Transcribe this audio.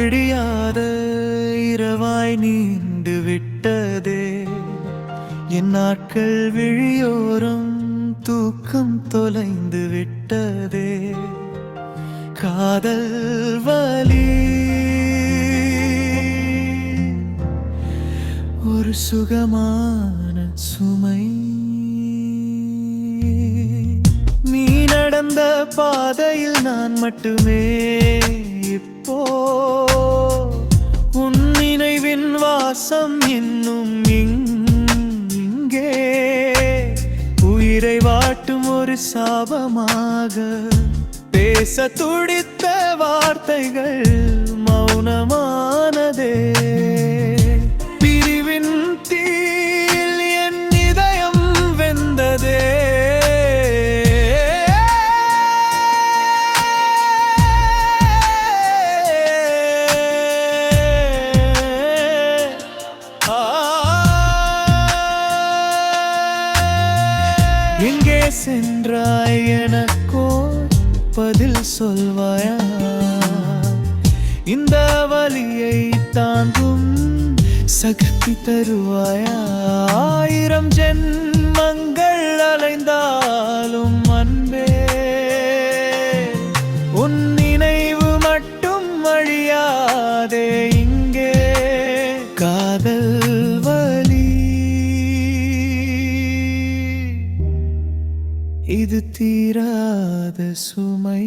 விடியாத இரவாய் நீண்டு விட்டதே என் நாட்கள் விழியோரம் தூக்கம் தொலைந்து விட்டதே காதல் வலி ஒரு சுகமான சுமை நீ நடந்த பாதையில் நான் மட்டுமே இப்போ உன் நினைவின் வாசம் இன்னும் இங்கே உயிரை வாட்டும் ஒரு சாபமாக பேச துடித்த வார்த்தைகள் மௌனமானதே பிரிவின் தீயில் என் இதயம் வெந்ததே எங்கே சென்றாய் எனக்கோ பதில் சொல்வாயா இந்த வலியை தாங்கும் சக்தி தருவாயா ஆயிரம் ஜென்மங்கள் அலைந்தாலும் அன்பே உன் நினைவு மட்டும் அழியாதே இங்கே காதல் வலி இது தீராத சுமை